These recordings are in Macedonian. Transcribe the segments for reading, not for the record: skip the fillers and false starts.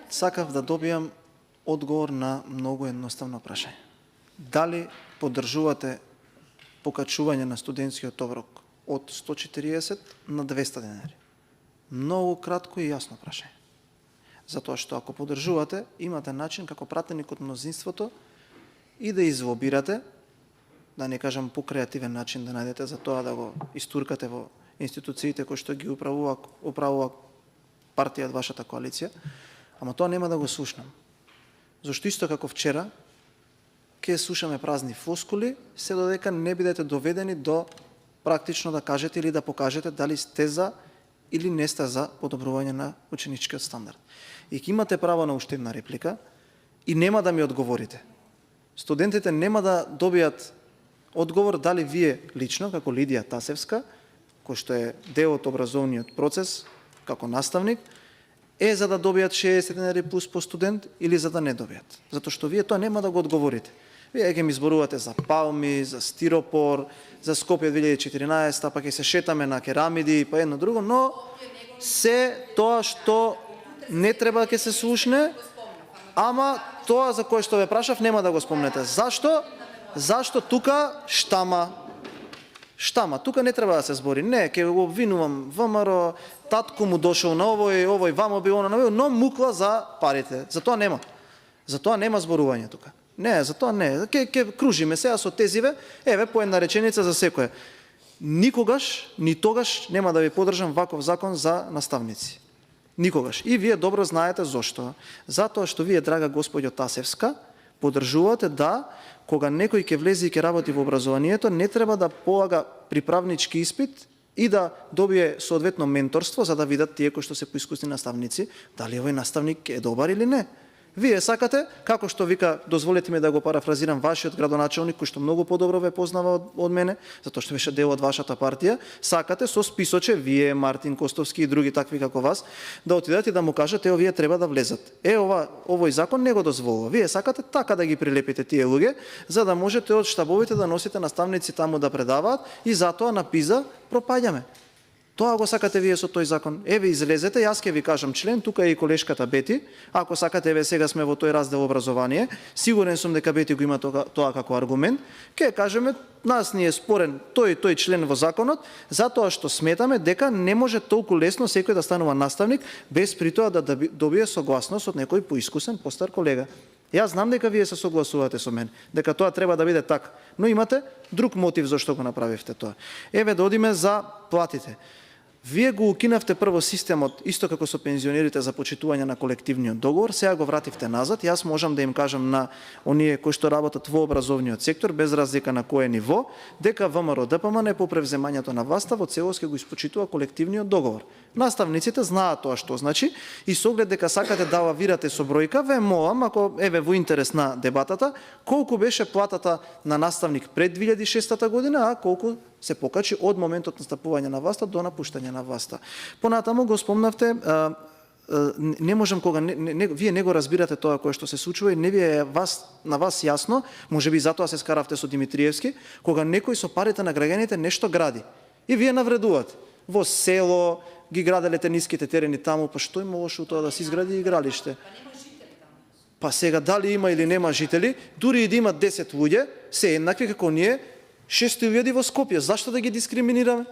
Сакав да добијам одговор на многу едноставно прашање. Дали поддржувате покачување на студентскиот оброк од 140 на 200 денари? Многу кратко и јасно прашање. Затоа што ако поддржувате, имате начин како пратеник од мнозинството и да извобирате, да не кажам по креативен начин да најдете за тоа да го истуркате во институциите кои што ги управува партија од вашата коалиција, ама тоа нема да го слушнам. Зашто исто како вчера, ќе слушаме празни флоскули, се додека не бидете доведени до практично да кажете или да покажете дали сте за или не сте за подобрување на ученичкиот стандард. И ќе имате право на уште една реплика и нема да ми одговорите. Студентите нема да добијат одговор дали вие лично, како Лидија Тасевска, кој што е дел од образовниот процес, како наставник, е за да добијат 60 денари плюс по студент или за да не добијат. Затоа што вие тоа нема да го одговорите. Вие ќе ми зборувате за палми, за стиропор, за Скопје 2014, па ќе се шетаме на керамиди, па едно друго, но се тоа што не треба да ќе се слушне, ама тоа за кое што ве прашав нема да го спомнете. Зашто? Зашто тука штама. Штама, тука не треба да се збори. Не, ќе го обвинувам ВМРО, татко му дошол на овој вамо би оно на овој, но мукла за парите. За тоа нема. За тоа нема зборување тука. Не, за тоа не. Ќе кружиме сега со тезиве, еве по една реченица за секоја. Никогаш, ни тогаш нема да ви поддржам ваков закон за наставници. Никогаш. И вие добро знаете зошто. Затоа што вие, драга господјо Тасевска, поддржувате да кога некој ќе влезе и ќе работи во образованието, не треба да полага приправнички испит и да добие соодветно менторство за да видат тие кои што се поискусни наставници, дали овој наставник е добар или не. Вие сакате, како што вика, дозволете ми да го парафразирам вашиот градоначелник, кој што многу подобро ве познава од мене, затоа што беше дел од вашата партија, сакате со списоче, вие, Мартин Костовски и други такви како вас, да отидат и да му кажете, вие треба да влезат. Овој закон не го дозволува. Вие сакате така да ги прилепите тие луѓе, за да можете од штабовите да носите наставници таму да предаваат и затоа на ПИЗа пропаѓаме. Тоа го сакате вие со тој закон. Еве излезете, јас ќе ви кажам член, тука е и колешката Бети. Ако сакате, еве сега сме во тој раздел образование, сигурен сум дека Бети го има тоа како аргумент. Ќе кажеме, нас ни е спорен тој член во законот, затоа што сметаме дека не може толку лесно секој да станува наставник без при тоа да добие согласност од некој поискусен, постар колега. Јас знам дека вие се согласувате со мен, дека тоа треба да биде така, но имате друг мотив зашто го направивте тоа. Еве да одиме за платите. Вие го укинавте прво системот, исто како со пензионерите за почитување на колективниот договор, сега го вративте назад. Јас можам да им кажам на оние кои што работат во образовниот сектор, без разлика на кое ниво, дека ВМРО ДПМН по превземањето на власта во целост ќе го испочитува колективниот договор. Наставниците знаат тоа што значи и со оглед дека сакате да лавирате со бројка, ве молам, ако еве во интерес на дебатата, колку беше платата на наставник пред 2006 година, а колку се покачи од моментот на стапување на власта до напуштање на власта. Понатаму го спомнавте, не можам кога вие не го разбирате тоа кое што се случува и не ви е на вас јасно, можеби затоа се скаравте со Димитриевски, кога некој со парите на граѓаните нешто гради. И вие навредувате. Во село ги граделе ниските терени таму, па што има лошо тоа да се изгради игралиште? Па сега дали има или нема жители, дури и да има 10 луѓе, се еднакви како ние, 6.000 во Скопје. Зашто да ги дискриминираме?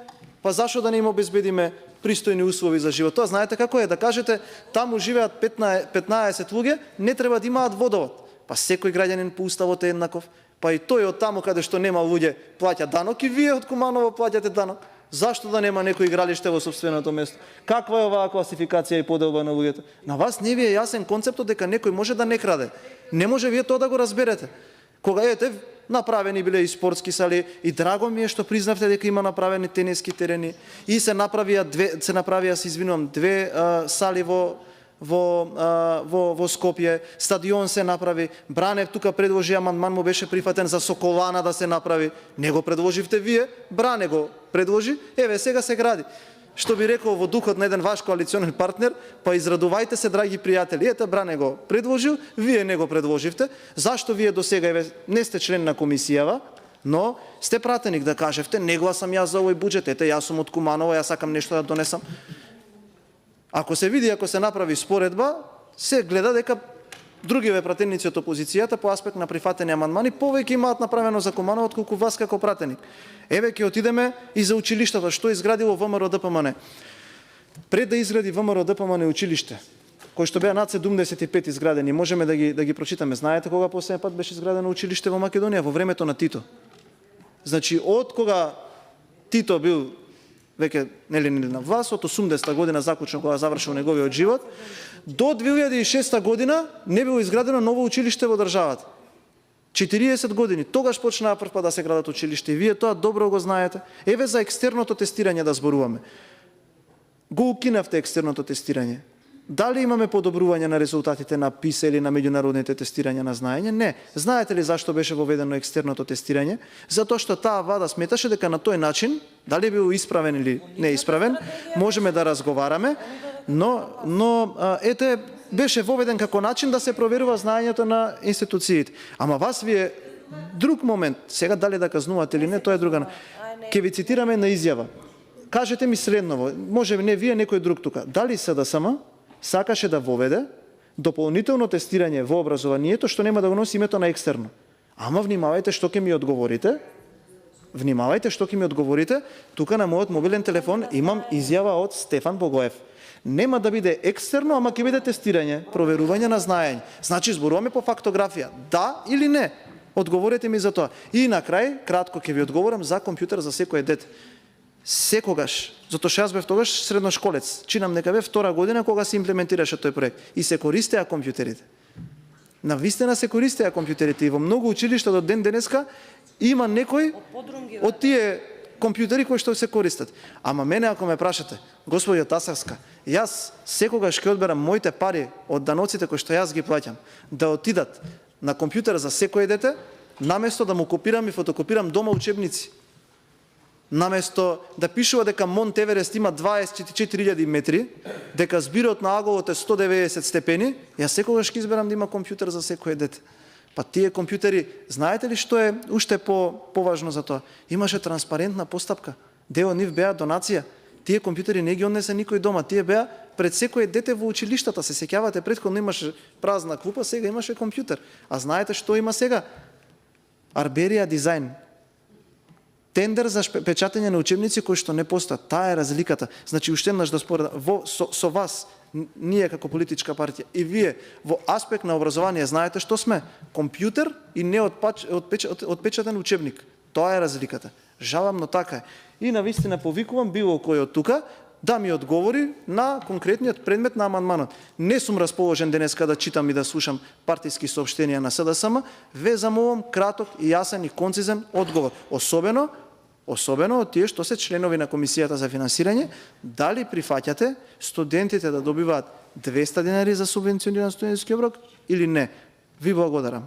Па зашто да не им обезбедиме пристојни услови за живот? Тоа знаете како е, да кажете таму живеат 15 луѓе, не треба да имаат водовод. Па секој граѓанин по уставот е еднаков. Па и тој од таму каде што нема луѓе плаќа данок и вие од Куманово плаќате данок. Зашто да нема некој игралиште во собственото место? Каква е оваа класификација и поделба на луѓето? На вас не ви е јасен концептот дека некој може да не краде. Не може вие тоа да го разберете. Кога ете, направени биле и спортски сали, и драго ми е што признавте дека има направени тениски терени, и се направија, се извинувам, две сали во Скопје, стадион се направи, Бранев тука предложи амандман, му беше прифатен за Соколана да се направи, не го предложивте вие, Бране го предложи, еве сега се гради. Што би рекол во духот на еден ваш коалиционен партнер, па израдувајте се, драги пријатели. Ете, Бране го предложил, вие не го предложивте. Зашто вие до сега не сте член на комисијава, но сте пратеник да кажевте, не гласам јас за овој буџет, ете, јас сум од Куманово, јас сакам нешто да донесам. Ако се види, ако се направи споредба, се гледа дека другиве пратеници од опозицијата по аспект на прифатени амандмани повеќе имаат направено за комана отколку вас како пратеник. Еве ќе отидеме и за училиштата, што изградило ВМРО ДПМН. Пред да изгради ВМРО ДПМН училиште, кои што беа над 75 изградени, можеме да ги прочитаме. Знаете кога последен пат беше изградено училиште во Македонија? Во времето на Тито. Значи, од кога Тито бил веќе нели на власт, од 80-та година заклучно кога завршил неговиот живот, до 2006 година не било изградено ново училиште во државата. 40 години. Тогаш почнаа прв пат да се градат училиште и вие тоа добро го знаете. Еве за екстерното тестирање да зборуваме. Го укинавте екстерното тестирање. Дали имаме подобрување на резултатите на PISA или на меѓународните тестирања на знаење? Не. Знаете ли зашто беше воведено екстерното тестирање? Затоа што таа влада сметаше дека на тој начин, дали бил исправен или неисправен, можеме да разговараме, но ете беше воведен како начин да се проверува знаењето на институциите. Ама вас вие друг момент, сега дали да казнувате или не, тоа е друга. Ќе ви цитираме на изјава. Кажете ми следново, може не вие, некој друг тука. Дали СДСМ сакаше да воведе дополнително тестирање во образованието што нема да го носи името на екстерно? Ама внимавајте што ќе ми одговорите. Внимавајте што ќе ми одговорите. Тука на мојот мобилен телефон имам изјава од Стефан Богоев. Нема да биде екстерно, ама ќе биде тестирање, проверување на знаење. Значи зборуваме по фактографија. Да или не? Одговорете ми за тоа. И на крај, кратко ќе ви одговорам за компјутер за секое дете. Секогаш, затоа што јас бев тогаш средношколец, чинам дека бев втора година кога се имплементираше тој проект и се користеа компјутерите. Навистина се користеа компјутерите и во многу училишта до ден денеска има некој од тие компјутери кои што се користат. Ама мене ако ме прашате, господја Тасарска, јас секогаш ќе одберам моите пари од даноците кои што јас ги плаќам да отидат на компјутер за секое дете, наместо да му копирам и фотокопирам дома учебници. Наместо да пишува дека Монт Еверест има 24.000 метри, дека збирот на аголот е 190 степени, јас секогаш ќе изберам да има компјутер за секое дете. Па тие компјутери, знаете ли што е уште поважно за тоа? Имаше транспарентна постапка. Дел од нив беа донација. Тие компјутери не ги однесе никој дома, тие беа пред секое дете во училиштата. Се сеќавате, претходно имаше празна клупа, сега имаше компјутер. А знаете што има сега? Арберија дизајн. Тендер за печатење на учебници кои што не постојат. Таа е разликата. Значи, уште еднаш да споредам, со вас, ние како политичка партија и вие во аспект на образование знаете што сме? Компјутер и не отпечатен учебник. Тоа е разликата. Жалам, но така е. И навистина повикувам било кој од тука да ми одговори на конкретниот предмет на амандманот. Не сум расположен денеска да читам и да слушам партиски соопштенија на СДСМ, ве замолам краток и јасен и концизен одговор. Особено од тие што се членови на Комисијата за финансирање, дали прифаќате студентите да добиваат 200 денари за субвенциониран студентски оброк или не? Ви благодарам.